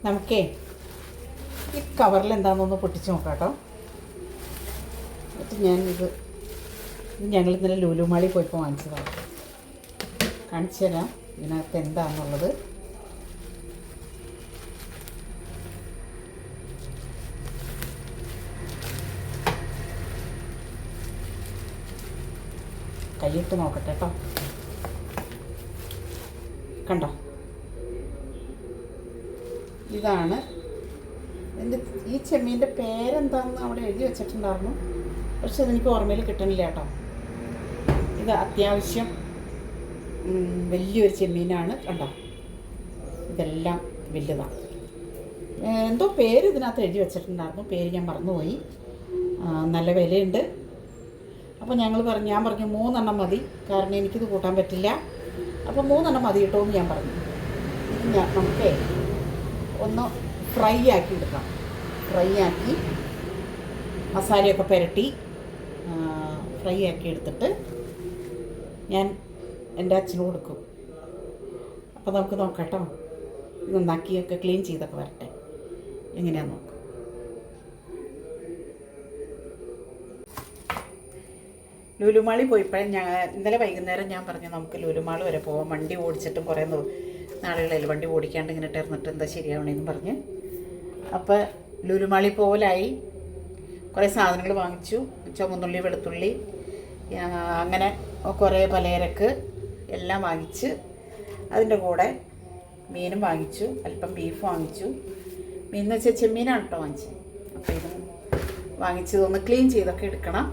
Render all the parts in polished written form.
നമുക്കേ ഈ കവറിൽ എന്താണെന്നൊന്ന് പൊട്ടിച്ച് നോക്കാം കേട്ടോ. എന്നിട്ട് ഞാനിത് ഞങ്ങൾ ഇന്നലെ ലുലു മാളിൽ പോയപ്പോൾ വാങ്ങിച്ചതാണ്. കാണിച്ചു തരാം ഇതിനകത്ത് എന്താണെന്നുള്ളത്. കൈയിട്ട് നോക്കട്ടെ കേട്ടോ. കണ്ടോ, ഇതാണ് എൻ്റെ ഈ ചെമ്മീൻ്റെ പേരെന്താണെന്ന് അവിടെ എഴുതി വെച്ചിട്ടുണ്ടായിരുന്നു, പക്ഷെ അതെനിക്ക് ഓർമ്മയിൽ കിട്ടണില്ല കേട്ടോ. ഇത് അത്യാവശ്യം വലിയൊരു ചെമ്മീനാണ്. കണ്ടോ, ഇതെല്ലാം വലുതാണ്. എന്തോ പേര് ഇതിനകത്ത് എഴുതി വെച്ചിട്ടുണ്ടായിരുന്നു, പേര് ഞാൻ മറന്നുപോയി. നല്ല വിലയുണ്ട്. അപ്പോൾ ഞാൻ പറഞ്ഞു 3 എണ്ണം മതി, കാരണം എനിക്കിത് കൂട്ടാൻ പറ്റില്ല. അപ്പോൾ 3 എണ്ണം മതി കേട്ടോ എന്ന് ഞാൻ പറഞ്ഞു. നമുക്ക് ഒന്ന് ഫ്രൈ ആക്കി എടുക്കാം. ഫ്രൈ ആക്കി മസാലയൊക്കെ പുരട്ടി ഫ്രൈ ആക്കി എടുത്തിട്ട് ഞാൻ എൻ്റെ അച്ഛന് കൊടുക്കും. അപ്പോൾ നമുക്ക് നോക്കാം കേട്ടോ. നന്നാക്കിയൊക്കെ ക്ലീൻ ചെയ്തൊക്കെ വരട്ടെ, എങ്ങനെയാണെന്ന് നോക്കാം. ലുലുമാളി പോയപ്പോഴും ഇന്നലെ വൈകുന്നേരം ഞാൻ പറഞ്ഞു നമുക്ക് ലുലുമാൾ വരെ പോകാം. വണ്ടി ഓടിച്ചിട്ടും കുറേ നാളുകളിൽ വണ്ടി ഓടിക്കാണ്ട് ഇങ്ങനെ ഇട്ടിരുന്നിട്ട് എന്താ ശരിയാവണേന്ന് പറഞ്ഞ്. അപ്പോൾ ലുലുമാളി പോലായി. കുറേ സാധനങ്ങൾ വാങ്ങിച്ചു. ചുമന്നുള്ളി, വെളുത്തുള്ളി, അങ്ങനെ കുറേ പലചരക്ക് എല്ലാം വാങ്ങിച്ച് അതിൻ്റെ കൂടെ മീനും വാങ്ങിച്ചു. അല്പം ബീഫ് വാങ്ങിച്ചു. മീൻ എന്ന് വെച്ചാൽ ചെമ്മീനാണ് കേട്ടോ വാങ്ങിച്ചത്. അപ്പോൾ ഇത് വാങ്ങിച്ചതൊന്ന് ക്ലീൻ ചെയ്തൊക്കെ എടുക്കണം.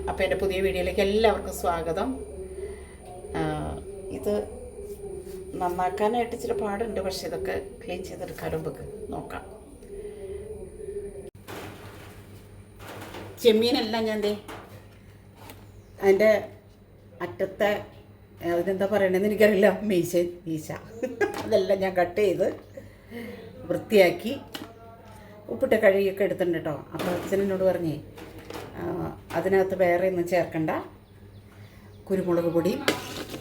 അപ്പോൾ എൻ്റെ പുതിയ വീഡിയോയിലേക്ക് എല്ലാവർക്കും സ്വാഗതം. ഇത് നന്നാക്കാനായിട്ട് ഇച്ചിരി പാടുണ്ട്, പക്ഷെ ഇതൊക്കെ ക്ലീൻ ചെയ്തെടുക്കാനും നമുക്ക് നോക്കാം. ചെമ്മീനെല്ലാം ഞാൻ അതിൻ്റെ അറ്റത്തെ അതിനെന്താ പറയണതെന്ന് എനിക്കറിയില്ല, മീശ അതെല്ലാം ഞാൻ കട്ട് ചെയ്ത് വൃത്തിയാക്കി ഉപ്പിട്ട് കഴുകിയൊക്കെ എടുത്തിട്ടുണ്ട് കേട്ടോ. അപ്പോൾ അച്ഛനോട് പറഞ്ഞേ അതിനകത്ത് വേറെ ഒന്നും ചേർക്കണ്ട, കുരുമുളക് പൊടി,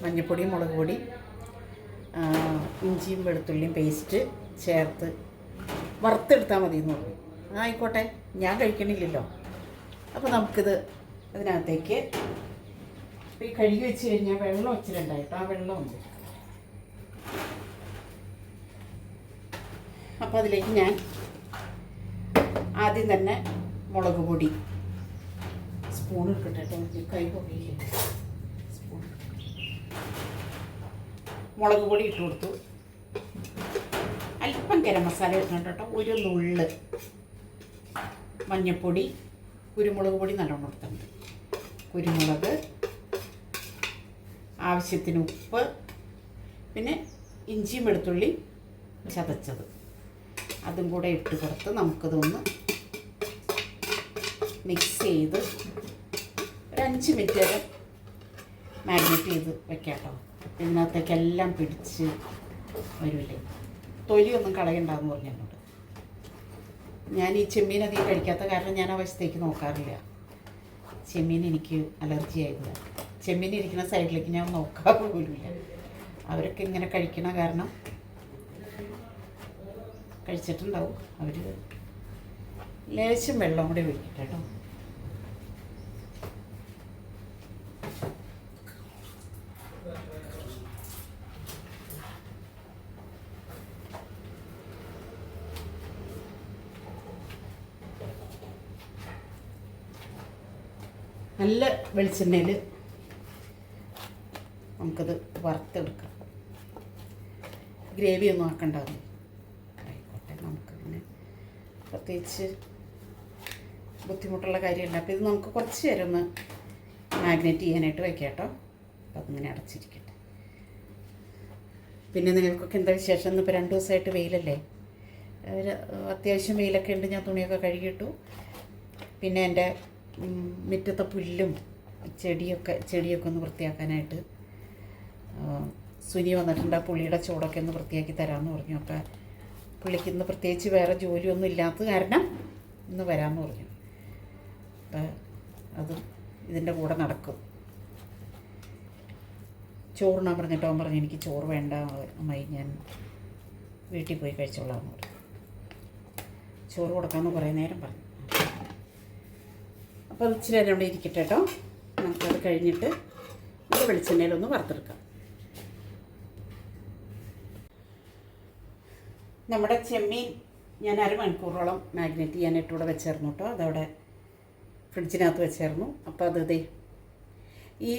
മഞ്ഞൾപ്പൊടി, മുളക് പൊടി, ഇഞ്ചിയും വെളുത്തുള്ളിയും പേസ്റ്റ് ചേർത്ത് വറുത്തെടുത്താൽ മതി എന്ന് പറഞ്ഞു. ആയിക്കോട്ടെ, ഞാൻ കഴിക്കണില്ലല്ലോ. അപ്പോൾ നമുക്കിത് അതിനകത്തേക്ക് ഈ കഴുകി വെച്ച് കഴിഞ്ഞാൽ വെള്ളം വെച്ചിട്ടുണ്ടായിട്ട് ആ വെള്ളമുണ്ട്. അപ്പോൾ അതിലേക്ക് ഞാൻ ആദ്യം തന്നെ മുളക് പൊടി സ്പൂൺ എടുക്കട്ടെ, കൈ പൊടിയില്ലേ, സ്പൂൺ മുളക് പൊടി ഇട്ട് കൊടുത്തു. അല്പം ഗരം മസാല ഇടുന്നുണ്ട് കേട്ടോ. ഒരു നുള്ള് മഞ്ഞൾപ്പൊടി, കുരുമുളക് പൊടി നല്ലോണം കൊടുത്തിട്ടുണ്ട്. കുരുമുളക്, ആവശ്യത്തിന് ഉപ്പ്, പിന്നെ ഇഞ്ചിയും വെളുത്തുള്ളി ചതച്ചത് അതും കൂടെ ഇട്ട് കൊടുത്ത് നമുക്കതൊന്ന് മിക്സ് ചെയ്ത് ഒരു 5 മിനിറ്റ് വരെ മാരിനേറ്റ് ചെയ്ത് വെക്കാം കേട്ടോ. ഇതിനകത്തേക്കെല്ലാം പിടിച്ച് വരില്ലേ. തൊലിയൊന്നും കളയണ്ടെന്ന് പറഞ്ഞു എന്നോട്. ഞാൻ ഈ ചെമ്മീൻ അധികം കഴിക്കാത്ത കാരണം ഞാൻ ആ വശത്തേക്ക് നോക്കാറില്ല. ചെമ്മീൻ എനിക്ക് അലർജി ആയിരുന്നു. ചെമ്മീൻ ഇരിക്കുന്ന സൈഡിലേക്ക് ഞാൻ നോക്കാറ് പോലുമില്ല. അവരൊക്കെ ഇങ്ങനെ കഴിക്കണ കാരണം കഴിച്ചിട്ടുണ്ടാവും അവർ. ലേശം വെള്ളം കൂടി ഒഴിക്കട്ടെ കേട്ടോ. നല്ല വെളിച്ചെണ്ണയിൽ നമുക്കത് വറുത്തെടുക്കാം. ഗ്രേവി ഒന്നും ആക്കണ്ടാവും. ആയിക്കോട്ടെ, നമുക്കങ്ങനെ പ്രത്യേകിച്ച് ബുദ്ധിമുട്ടുള്ള കാര്യമല്ല. അപ്പോൾ ഇത് നമുക്ക് കുറച്ച് നേരം ഒന്ന് മാഗ്നേറ്റ് ചെയ്യാനായിട്ട് വയ്ക്കാം കേട്ടോ. അപ്പോൾ അതിങ്ങനെ അടച്ചിരിക്കട്ടെ. പിന്നെ നിങ്ങൾക്കൊക്കെ എന്താ വിശേഷം? ഇപ്പോൾ 2 ദിവസമായിട്ട് വെയിലല്ലേ, അത്യാവശ്യം വെയിലൊക്കെ ഉണ്ട്. ഞാൻ തുണിയൊക്കെ കഴുകിയിട്ടു. പിന്നെ എൻ്റെ മുറ്റത്തെ പുല്ലും ചെടിയൊക്കെ ഒന്ന് വൃത്തിയാക്കാനായിട്ട് സുനി വന്നിട്ടുണ്ട്. ആ പുള്ളിയുടെ ചൂടൊക്കെ ഒന്ന് വൃത്തിയാക്കി തരാമെന്ന് പറഞ്ഞു. അപ്പോൾ പുള്ളിക്ക് ഇന്ന് പ്രത്യേകിച്ച് വേറെ ജോലിയൊന്നും ഇല്ലാത്ത കാരണം ഇന്ന് വരാമെന്ന് പറഞ്ഞു. അപ്പം അതും ഇതിൻ്റെ കൂടെ നടക്കും. ചോറുണ്ണാൻ പറഞ്ഞിട്ട് അവൻ പറഞ്ഞു എനിക്ക് ചോറ് വേണ്ട അമ്മായി, ഞാൻ വീട്ടിൽ പോയി കഴിച്ചോളാമെന്ന് പറഞ്ഞു. ചോറ് കൊടുക്കാമെന്ന് കുറേ നേരം പറഞ്ഞു. അപ്പോൾ അത് ഇച്ചിരി നേരം അവിടെ ഇരിക്കട്ടെ കേട്ടോ. നമുക്കത് കഴിഞ്ഞിട്ട് ഇത് വെളിച്ചെണ്ണയിലൊന്ന് വറുത്തെടുക്കാം. നമ്മുടെ ചെമ്മീൻ ഞാൻ അരമണിക്കൂറോളം മാഗ്നേറ്റ് ചെയ്യാനായിട്ട് ഇവിടെ വെച്ചായിരുന്നു കേട്ടോ. അതവിടെ ഫ്രിഡ്ജിനകത്ത് വെച്ചായിരുന്നു. അപ്പോൾ അത് ഈ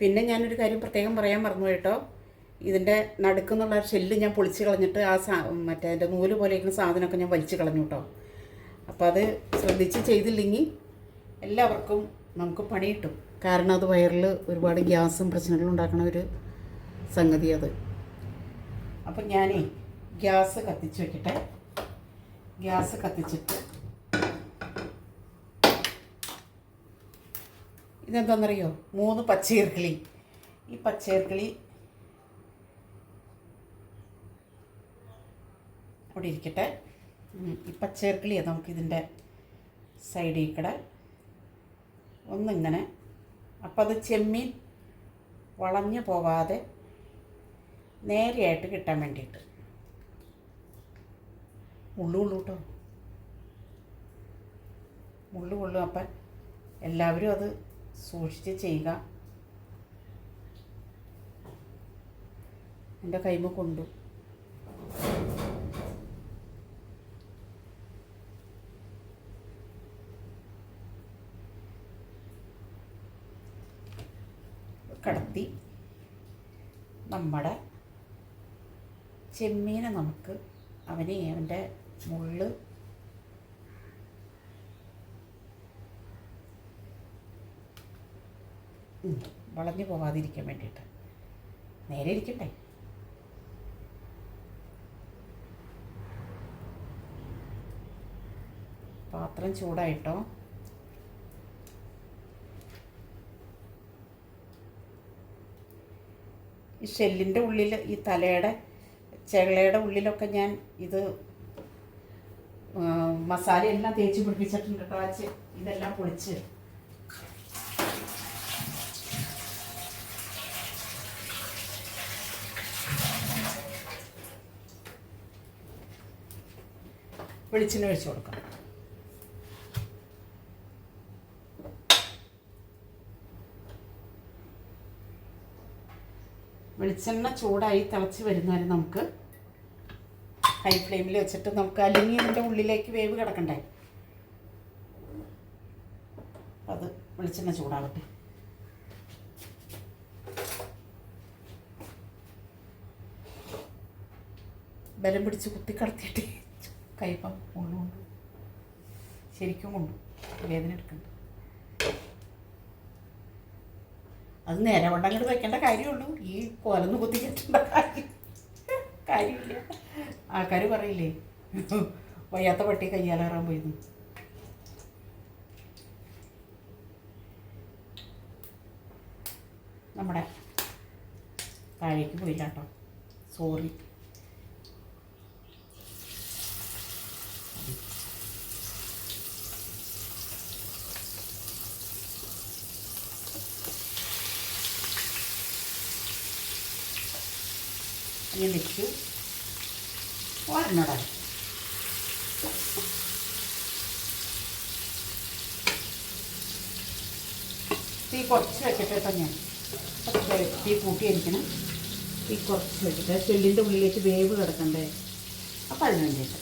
പിന്നെ ഞാനൊരു കാര്യം പ്രത്യേകം പറയാൻ മറന്നു കേട്ടോ. ഇതിൻ്റെ നടുക്കുന്നുള്ള ഷെല്ല് ഞാൻ പൊളിച്ച് കളഞ്ഞിട്ട് മറ്റേ അതിൻ്റെ നൂല് പോലെ ഇരിക്കുന്ന സാധനമൊക്കെ ഞാൻ വലിച്ച് കളഞ്ഞു കേട്ടോ. അപ്പോൾ അത് ശ്രദ്ധിച്ച് ചെയ്തില്ലെങ്കിൽ എല്ലാവർക്കും നമുക്ക് പണി കിട്ടും. കാരണം അത് വയറിൽ ഒരുപാട് ഗ്യാസും പ്രശ്നങ്ങളും ഉണ്ടാക്കുന്ന ഒരു സംഗതി അത്. അപ്പം ഞാൻ ഗ്യാസ് കത്തിച്ച് വയ്ക്കട്ടെ. ഗ്യാസ് കത്തിച്ചിട്ട് ഇതെന്താണെന്നറിയോ, 3 പച്ചയിർക്കിളി. ഈ പച്ചയിർക്കിളി അവിടെ ഇരിക്കട്ടെ. ഈ പച്ചയിർക്കിളിയാണ് നമുക്കിതിൻ്റെ സൈഡിൽ കൂടെ ഒന്നിങ്ങനെ. അപ്പോൾ അത് ചെമ്മീൻ വളഞ്ഞു പോവാതെ നേരെയായിട്ട് കിട്ടാൻ വേണ്ടിയിട്ട് മുള്ളു കേട്ടോ, മുള്ളു കൊള്ളും. അപ്പം എല്ലാവരും അത് സൂക്ഷിച്ച് ചെയ്യുക. എൻ്റെ കൈമ കൊണ്ടു. കടത്തി നമ്മുടെ ചെമ്മീനെ നമുക്ക് അവൻ്റെ മുള്ള് വളഞ്ഞു പോകാതിരിക്കാൻ വേണ്ടിയിട്ട് നേരെ ഇരിക്കട്ടെ. പാത്രം ചൂടായിട്ടോ. ഈ ഷെല്ലിൻ്റെ ഉള്ളിൽ, ഈ തലയുടെ ചെകളയുടെ ഉള്ളിലൊക്കെ ഞാൻ ഇത് മസാലയെല്ലാം തേച്ച് പിടിപ്പിച്ചിട്ടുണ്ട് കേട്ടോ. ഇതെല്ലാം പൊളിച്ച് വെളിച്ചെണ്ണ ഒഴിച്ച് കൊടുക്കാം. വെളിച്ചെണ്ണ ചൂടായി തിളച്ച് വരുന്നവരെ നമുക്ക് ഹൈ ഫ്ലെയിമിൽ വെച്ചിട്ട് നമുക്ക്, അല്ലെങ്കിൽ ഇതിൻ്റെ ഉള്ളിലേക്ക് വേവ് കിടക്കണ്ടേ. അത് വെളിച്ചെണ്ണ ചൂടാവട്ടെ. ബലം പിടിച്ച് കുത്തിക്കടത്തിയിട്ട് കൈപ്പം ഉള്ളുകൊണ്ട് ശരിക്കും കൊണ്ടു വേദന എടുക്കണ്ട. അത് നേരെ വണ്ണം അങ്ങോട്ട് വയ്ക്കേണ്ട കാര്യമുള്ളൂ. ഈ കോലൊന്ന് കുത്തിക്കേണ്ട കാര്യമില്ല. ആൾക്കാർ പറയില്ലേ, വയ്യാത്ത പട്ടി കയ്യാലേറാൻ പോയിരുന്നു. നമ്മുടെ താഴേക്ക് പോയില്ല കേട്ടോ, സോറി. ഞാൻ വെച്ചു ഒരെണ്ണോടായി. തീ കുറച്ച് വെക്കട്ടെ കേട്ടോ. ഞാൻ തീ കൂട്ടിയിരിക്കണം. തീ കുറച്ച് വെച്ചിട്ട് ഷെല്ലിൻ്റെ ഉള്ളിലേക്ക് വേവ് കിടക്കണ്ടേ. അപ്പം അതിന് വേണ്ടിയിട്ട്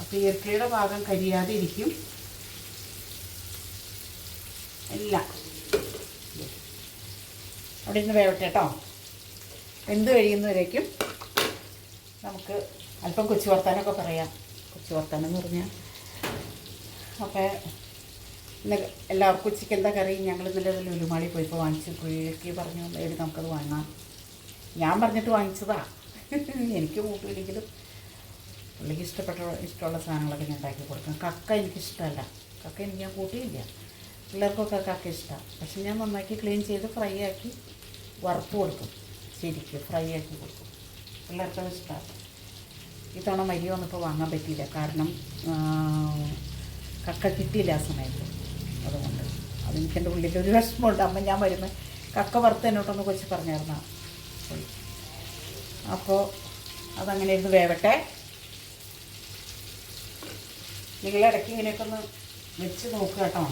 അപ്പോൾ ഇറക്കിയുടെ ഭാഗം കരിയാതെ ഇരിക്കും. എല്ലാം അവിടെ നിന്ന് വേവട്ടെ കേട്ടോ. വെന്ത് കഴിയുന്നവരേക്കും നമുക്ക് അല്പം കൊച്ചു വർത്താനമൊക്കെ പറയാം. കൊച്ചു വർത്താനം എന്ന് പറഞ്ഞാൽ, അപ്പോൾ ഇന്ന് എല്ലാവർക്കും ഉച്ചയ്ക്ക് എന്താ കറി? ഞങ്ങൾ ഇന്നലെ ലുലുമാളി പോയിപ്പോൾ വാങ്ങിച്ചു. പുള്ളിക്ക് പറഞ്ഞു എഴുതി നമുക്കത് വാങ്ങാം. ഞാൻ പറഞ്ഞിട്ട് വാങ്ങിച്ചതാ. എനിക്ക് കൂട്ടില്ലെങ്കിലും പുള്ളിക്ക് ഇഷ്ടമുള്ള സാധനങ്ങളൊക്കെ ഞാൻ ഉണ്ടാക്കി കൊടുക്കാം. കക്ക എനിക്കിഷ്ടമല്ല. കക്ക എനിക്ക് ഞാൻ കൂട്ടിയില്ല. പിള്ളേർക്കൊക്കെ കക്ക ഇഷ്ടമാണ്. പക്ഷെ ഞാൻ നന്നാക്കി ക്ലീൻ ചെയ്ത് ഫ്രൈ ആക്കി വറുത്ത് കൊടുക്കും. ശരിക്കും ഫ്രൈ ആക്കി കൊടുക്കും. പിള്ളേർക്കത് ഇഷ്ടമാണ്. ഇത്തവണ മരി വന്നപ്പോൾ വാങ്ങാൻ പറ്റിയില്ല. കാരണം കക്ക കിട്ടിയില്ല ആ സമയത്ത്. അതുകൊണ്ട് അതെനിക്കെൻ്റെ ഉള്ളിലൊരു വിഷമമുണ്ട്. അമ്മ ഞാൻ വരുമ്പോൾ കക്ക വറുത്ത് എന്നോട്ടൊന്ന് കൊച്ച് പറഞ്ഞായിരുന്ന. അപ്പോൾ അതങ്ങനെ ഇരുന്ന് വേവട്ടെ. നിങ്ങളിടയ്ക്ക് ഇങ്ങനെയൊക്കെ ഒന്ന് വെച്ച് നോക്കുക കേട്ടോ.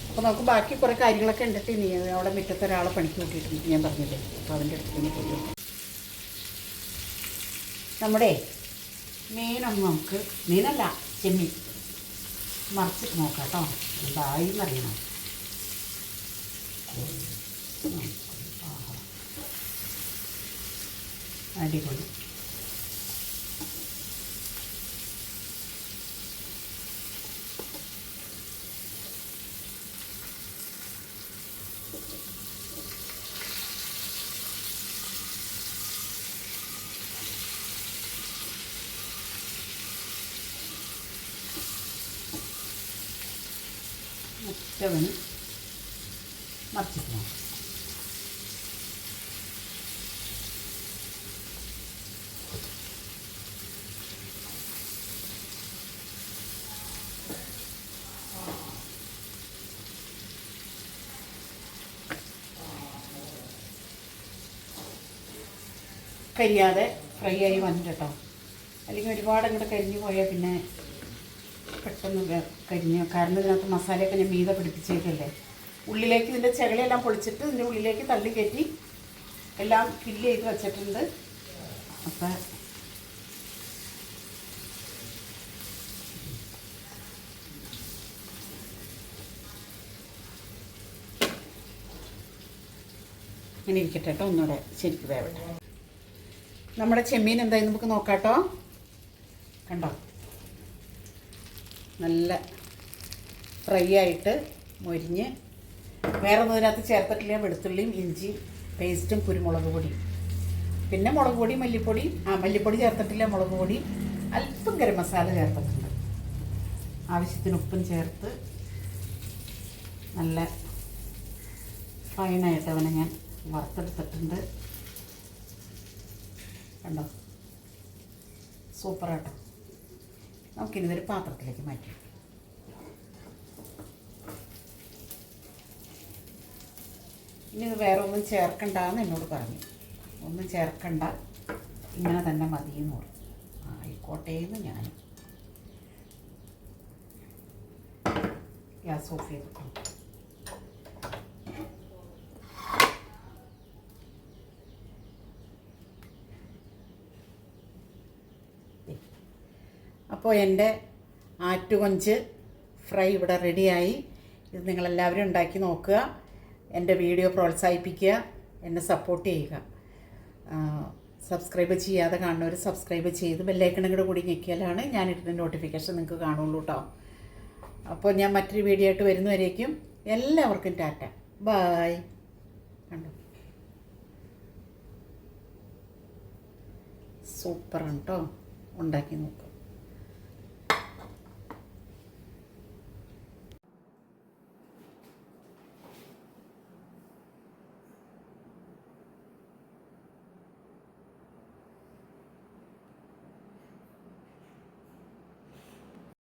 അപ്പോൾ നമുക്ക് ബാക്കി കുറേ കാര്യങ്ങളൊക്കെ ഉണ്ടിട്ട് ഇനി അവിടെ മുറ്റത്ത് ഒരാളെ പണിക്ക് കൂട്ടിയിട്ടുണ്ട് ഞാൻ പറഞ്ഞില്ലേ. അപ്പോൾ അവൻ്റെ അടുത്ത് പോയി നമ്മുടെ മീനൊന്ന് നമുക്ക് മീനല്ല ചെമ്മീൻ മറിച്ചിട്ട് നോക്കാം കേട്ടോ. എന്തായി എന്നറിയണം. അടിപൊളി. മുറ്റവന് മറിച്ചിട്ട് കരിയാതെ ഫ്രൈ ആയി വന്നിട്ട് കേട്ടോ. അല്ലെങ്കിൽ ഒരുപാട് അങ്ങോട്ട് കരിഞ്ഞു പോയാൽ പിന്നെ പെട്ടെന്ന് കരിഞ്ഞു. കാരണം ഇതിനകത്ത് മസാലയൊക്കെ ഞാൻ മീതെ പിടിപ്പിച്ചേക്കല്ലേ. ഉള്ളിലേക്ക് ഇതിൻ്റെ ചെകളയെല്ലാം പൊളിച്ചിട്ട് ഇതിൻ്റെ ഉള്ളിലേക്ക് തള്ളി കയറ്റി എല്ലാം ഫില്ല് ചെയ്ത് വെച്ചിട്ടുണ്ട്. അപ്പം ഇങ്ങനെ ഇരിക്കട്ടെ കേട്ടോ. ഒന്നുകൂടെ ശരിക്കും വേവട്ടെ. നമ്മുടെ ചെമ്മീൻ എന്തായി നമുക്ക് നോക്കാം കേട്ടോ. കണ്ടോ, നല്ല ഫ്രൈ ആയിട്ട് മൊരിഞ്ഞ്. വേറെ ഒന്നും ഇതിനകത്ത് ചേർത്തിട്ടില്ല. വെളുത്തുള്ളിയും ഇഞ്ചി പേസ്റ്റും കുരുമുളക് പൊടിയും പിന്നെ മുളക് പൊടി മല്ലിപ്പൊടി മല്ലിപ്പൊടി ചേർത്തിട്ടില്ല. മുളക് പൊടി അല്പം ഗരം മസാല ചേർത്തിട്ടുണ്ട്. ആവശ്യത്തിന് ഉപ്പും ചേർത്ത് നല്ല ഫൈനായിട്ട് അവനെ ഞാൻ വറുത്തെടുത്തിട്ടുണ്ട്. കണ്ടോ, സൂപ്പറാട്ടോ. നമുക്കിനി ഇതൊരു പാത്രത്തിലേക്ക് മാറ്റാം. ഇനി ഇത് വേറെ ഒന്നും ചേർക്കണ്ടെന്ന് എന്നോട് പറഞ്ഞു. ഒന്നും ചേർക്കണ്ട, ഇങ്ങനെ തന്നെ മതിയെന്ന് പറഞ്ഞു. ആയിക്കോട്ടേന്ന് ഞാൻ ഗ്യാസ് ഓഫ് ചെയ്തിട്ടുണ്ട്. അപ്പോൾ എൻ്റെ ആറ്റുകൊഞ്ച് ഫ്രൈ ഇവിടെ റെഡിയായി. ഇത് നിങ്ങളെല്ലാവരും ഉണ്ടാക്കി നോക്കുക. എൻ്റെ വീഡിയോ പ്രോത്സാഹിപ്പിക്കുക, എന്നെ സപ്പോർട്ട് ചെയ്യുക. സബ്സ്ക്രൈബ് ചെയ്യാതെ കാണുന്നവർ സബ്സ്ക്രൈബ് ചെയ്ത് ബെല്ലൈക്കണും കൂടെ കൂടി ഞെക്കിയാലാണ് ഞാനിടുന്ന നോട്ടിഫിക്കേഷൻ നിങ്ങൾക്ക് കാണുള്ളൂ കേട്ടോ. അപ്പോൾ ഞാൻ മറ്റൊരു വീഡിയോ ആയിട്ട് വരുന്നവരേക്കും എല്ലാവർക്കും ടാറ്റ ബായ്. കണ്ടോ, സൂപ്പറാണ് കേട്ടോ. ഉണ്ടാക്കി നോക്കുക.